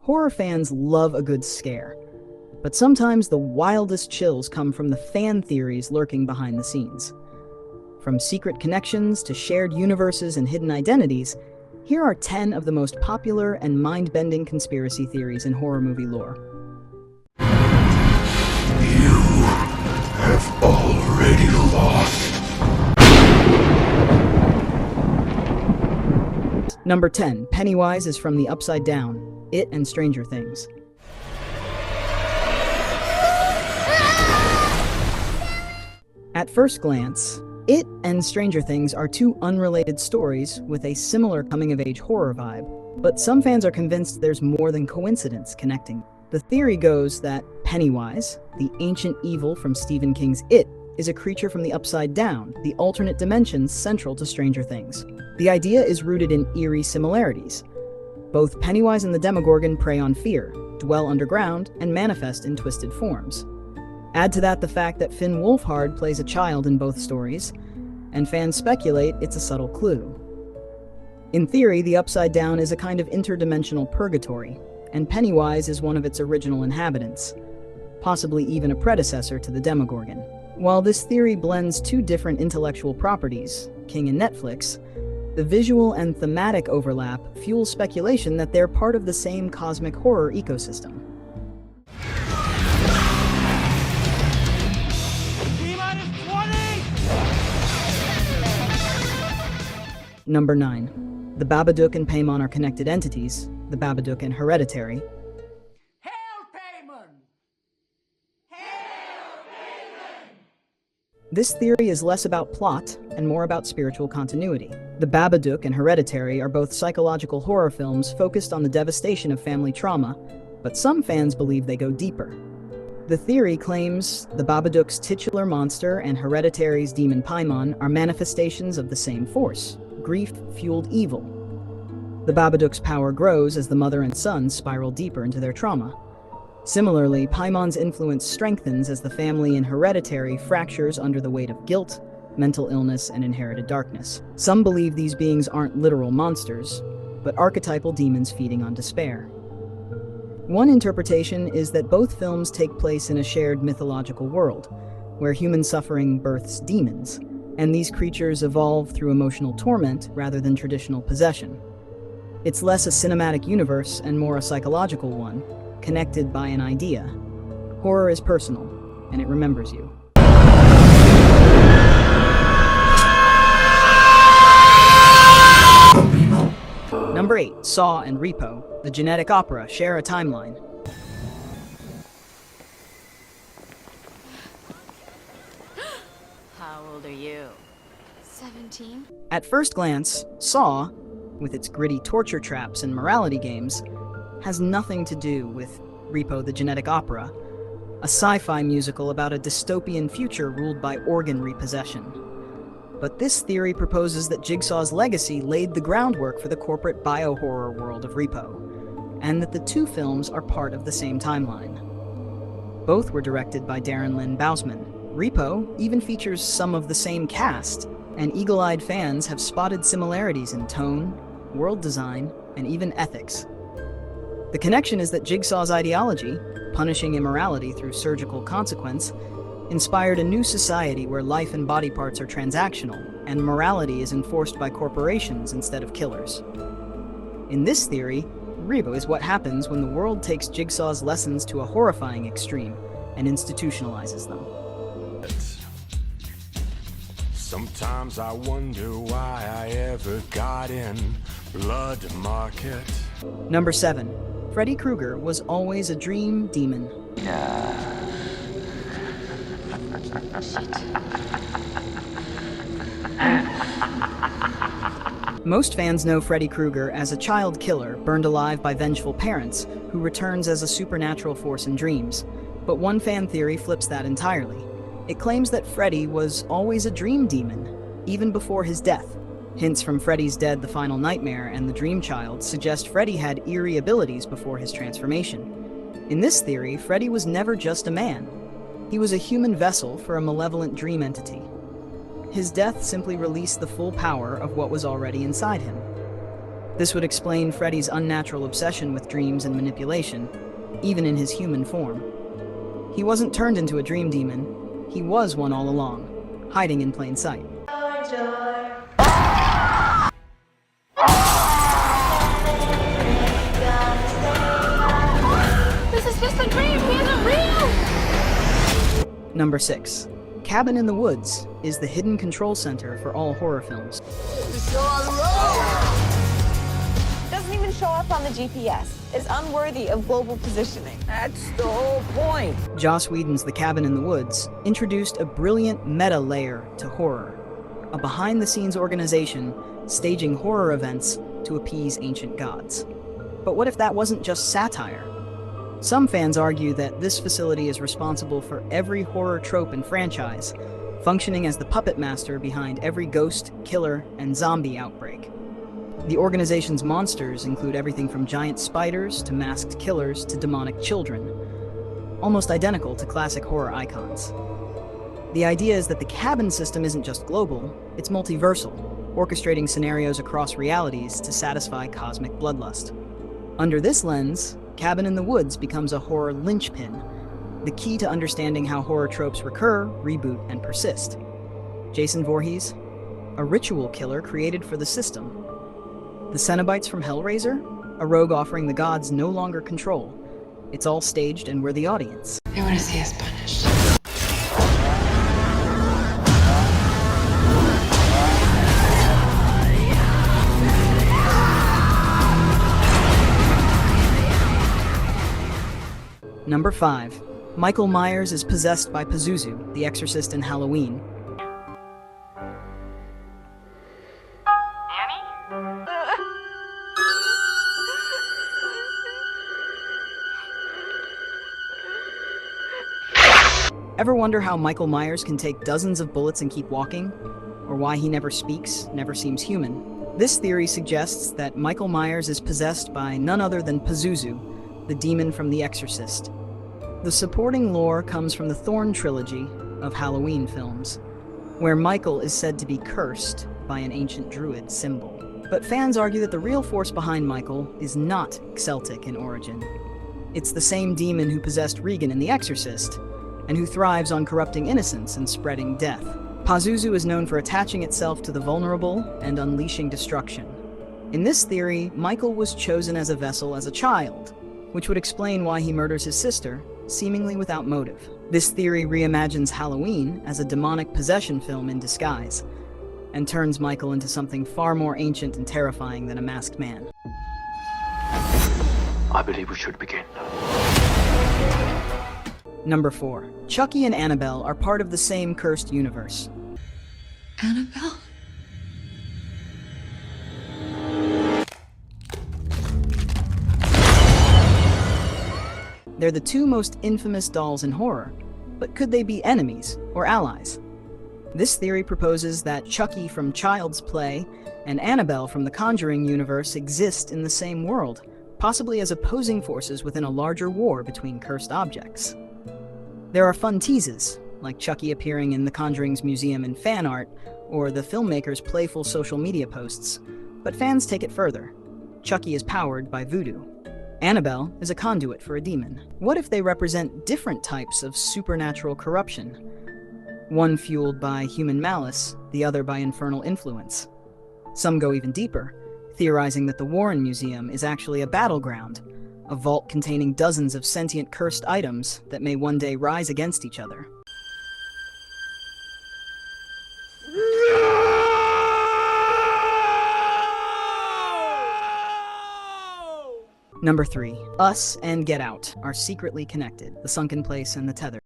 Horror fans love a good scare, but sometimes the wildest chills come from the fan theories lurking behind the scenes. From secret connections to shared universes and hidden identities, here are 10 of the most popular and mind-bending conspiracy theories in horror movie lore. You have already lost. Number 10. Pennywise is from the Upside Down, It and Stranger Things. At first glance, It and Stranger Things are two unrelated stories with a similar coming-of-age horror vibe, but some fans are convinced there's more than coincidence connecting. The theory goes that Pennywise, the ancient evil from Stephen King's It, is a creature from the Upside Down, the alternate dimensions central to Stranger Things. The idea is rooted in eerie similarities. Both Pennywise and the Demogorgon prey on fear, dwell underground, and manifest in twisted forms. Add to that the fact that Finn Wolfhard plays a child in both stories, and fans speculate it's a subtle clue. In theory, the Upside Down is a kind of interdimensional purgatory, and Pennywise is one of its original inhabitants, possibly even a predecessor to the Demogorgon. While this theory blends two different intellectual properties, King and Netflix, the visual and thematic overlap fuels speculation that they're part of the same cosmic horror ecosystem. Number 9. The Babadook and Paimon are connected entities, the Babadook and Hereditary. Hail Paimon! Hail Paimon! This theory is less about plot and more about spiritual continuity. The Babadook and Hereditary are both psychological horror films focused on the devastation of family trauma, but some fans believe they go deeper. The theory claims the Babadook's titular monster and Hereditary's demon Paimon are manifestations of the same force, grief-fueled evil. The Babadook's power grows as the mother and son spiral deeper into their trauma. Similarly, Paimon's influence strengthens as the family in Hereditary fractures under the weight of guilt, mental illness, and inherited darkness. Some believe these beings aren't literal monsters, but archetypal demons feeding on despair. One interpretation is that both films take place in a shared mythological world, where human suffering births demons, and these creatures evolve through emotional torment rather than traditional possession. It's less a cinematic universe and more a psychological one, connected by an idea. Horror is personal, and it remembers you. Number 8. Saw and Repo, the genetic opera, share a timeline. How old are you? 17? At first glance, Saw, with its gritty torture traps and morality games, has nothing to do with Repo the Genetic Opera, a sci-fi musical about a dystopian future ruled by organ repossession. But this theory proposes that Jigsaw's legacy laid the groundwork for the corporate bio-horror world of Repo, and that the two films are part of the same timeline. Both were directed by Darren Lynn Bousman. Repo even features some of the same cast, and eagle-eyed fans have spotted similarities in tone, world design, and even ethics. The connection is that Jigsaw's ideology, punishing immorality through surgical consequence, inspired a new society where life and body parts are transactional, and morality is enforced by corporations instead of killers. In this theory, Repo is what happens when the world takes Jigsaw's lessons to a horrifying extreme and institutionalizes them. Sometimes I wonder why I ever got in Blood Market. Number 7. Freddy Krueger was always a dream demon. Most fans know Freddy Krueger as a child killer burned alive by vengeful parents who returns as a supernatural force in dreams. But one fan theory flips that entirely. It claims that Freddy was always a dream demon, even before his death. Hints from Freddy's Dead: The Final Nightmare and The Dream Child suggest Freddy had eerie abilities before his transformation. In this theory, Freddy was never just a man. He was a human vessel for a malevolent dream entity. His death simply released the full power of what was already inside him. This would explain Freddy's unnatural obsession with dreams and manipulation, even in his human form. He wasn't turned into a dream demon, he was one all along, hiding in plain sight. This is just a dream. He isn't real. Number 6. Cabin in the Woods is the hidden control center for all horror films. Doesn't even show up on the GPS. It's unworthy of global positioning. That's the whole point. Joss Whedon's The Cabin in the Woods introduced a brilliant meta layer to horror, a behind-the-scenes organization staging horror events to appease ancient gods. But what if that wasn't just satire? Some fans argue that this facility is responsible for every horror trope and franchise, functioning as the puppet master behind every ghost, killer, and zombie outbreak. The organization's monsters include everything from giant spiders to masked killers to demonic children, almost identical to classic horror icons. The idea is that the cabin system isn't just global, it's multiversal, orchestrating scenarios across realities to satisfy cosmic bloodlust. Under this lens, Cabin in the Woods becomes a horror linchpin, the key to understanding how horror tropes recur, reboot, and persist. Jason Voorhees, a ritual killer created for the system. The Cenobites from Hellraiser, a rogue offering the gods no longer control. It's all staged and we're the audience. I want to see us punished. Number 5. Michael Myers is possessed by Pazuzu, the exorcist in Halloween. Ever wonder how Michael Myers can take dozens of bullets and keep walking? Or why he never speaks, never seems human? This theory suggests that Michael Myers is possessed by none other than Pazuzu, the demon from The Exorcist. The supporting lore comes from the Thorn trilogy of Halloween films, where Michael is said to be cursed by an ancient druid symbol. But fans argue that the real force behind Michael is not Celtic in origin. It's the same demon who possessed Regan in The Exorcist, and who thrives on corrupting innocence and spreading death. Pazuzu is known for attaching itself to the vulnerable and unleashing destruction. In this theory, Michael was chosen as a vessel as a child, which would explain why he murders his sister, seemingly without motive. This theory reimagines Halloween as a demonic possession film in disguise, and turns Michael into something far more ancient and terrifying than a masked man. I believe we should begin. Number 4. Chucky and Annabelle are part of the same cursed universe. Annabelle? They're the two most infamous dolls in horror, but could they be enemies or allies? This theory proposes that Chucky from Child's Play and Annabelle from the Conjuring universe exist in the same world, possibly as opposing forces within a larger war between cursed objects. There are fun teases, like Chucky appearing in The Conjuring's museum in fan art, or the filmmaker's playful social media posts, but fans take it further. Chucky is powered by voodoo. Annabelle is a conduit for a demon. What if they represent different types of supernatural corruption? One fueled by human malice, the other by infernal influence. Some go even deeper, theorizing that the Warren Museum is actually a battleground, a vault containing dozens of sentient cursed items that may one day rise against each other. Number 3. Us and Get Out are secretly connected, The Sunken Place and The Tether.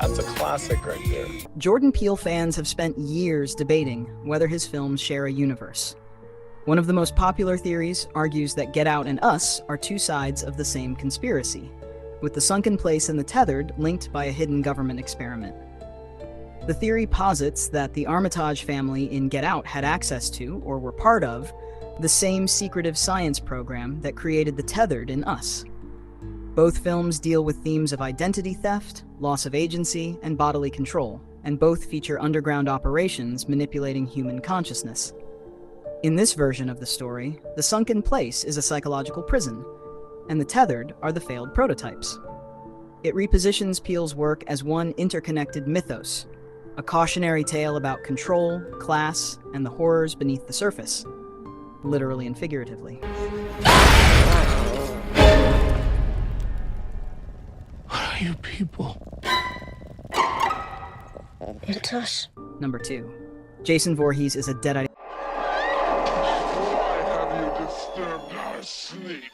That's a classic right there. Jordan Peele fans have spent years debating whether his films share a universe. One of the most popular theories argues that Get Out and Us are two sides of the same conspiracy, with The Sunken Place and The Tethered linked by a hidden government experiment. The theory posits that the Armitage family in Get Out had access to, or were part of, the same secretive science program that created The Tethered in Us. Both films deal with themes of identity theft, loss of agency, and bodily control, and both feature underground operations manipulating human consciousness. In this version of the story, the sunken place is a psychological prison, and the tethered are the failed prototypes. It repositions Peele's work as one interconnected mythos, a cautionary tale about control, class, and the horrors beneath the surface, literally and figuratively. What are you people? It's us. Number 2. Jason Voorhees is a deadite. Why have you disturbed our sleep?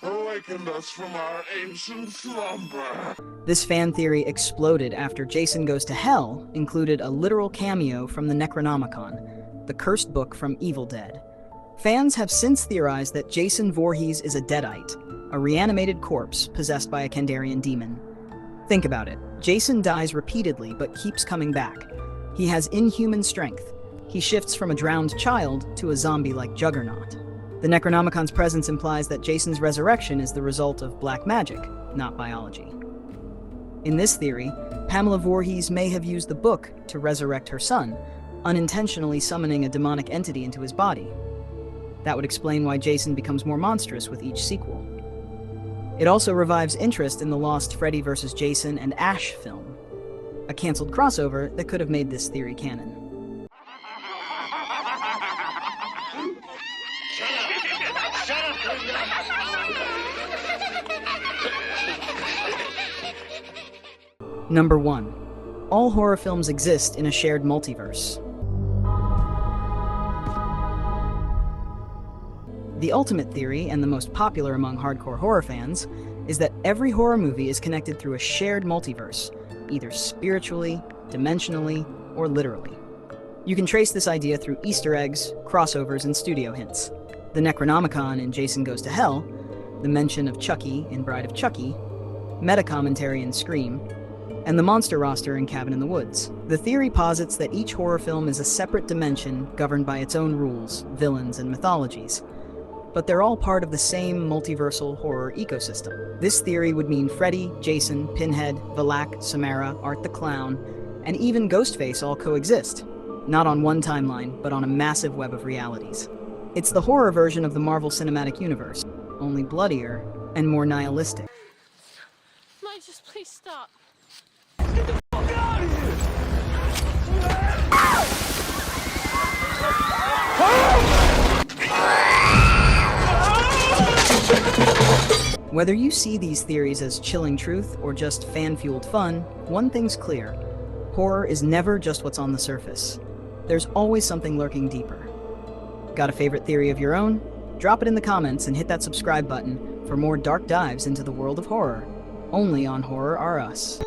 Awakened us from our ancient slumber. This fan theory exploded after Jason Goes to Hell included a literal cameo from the Necronomicon, the cursed book from Evil Dead. Fans have since theorized that Jason Voorhees is a deadite, a reanimated corpse possessed by a Kandarian demon. Think about it. Jason dies repeatedly but keeps coming back. He has inhuman strength. He shifts from a drowned child to a zombie-like juggernaut. The Necronomicon's presence implies that Jason's resurrection is the result of black magic, not biology. In this theory, Pamela Voorhees may have used the book to resurrect her son, unintentionally summoning a demonic entity into his body. That would explain why Jason becomes more monstrous with each sequel. It also revives interest in the lost Freddy vs. Jason and Ash film, a canceled crossover that could have made this theory canon. Number 1. All horror films exist in a shared multiverse. The ultimate theory, and the most popular among hardcore horror fans, is that every horror movie is connected through a shared multiverse, either spiritually, dimensionally, or literally. You can trace this idea through Easter eggs, crossovers, and studio hints. The Necronomicon in Jason Goes to Hell, the mention of Chucky in Bride of Chucky, meta-commentary in Scream, and the monster roster in Cabin in the Woods. The theory posits that each horror film is a separate dimension governed by its own rules, villains, and mythologies, but they're all part of the same multiversal horror ecosystem. This theory would mean Freddy, Jason, Pinhead, Valak, Samara, Art the Clown, and even Ghostface all coexist, not on one timeline, but on a massive web of realities. It's the horror version of the Marvel Cinematic Universe, only bloodier and more nihilistic. Might just please stop. Whether you see these theories as chilling truth or just fan-fueled fun, one thing's clear. Horror is never just what's on the surface. There's always something lurking deeper. Got a favorite theory of your own? Drop it in the comments and hit that subscribe button for more dark dives into the world of horror, only on Horror R Us.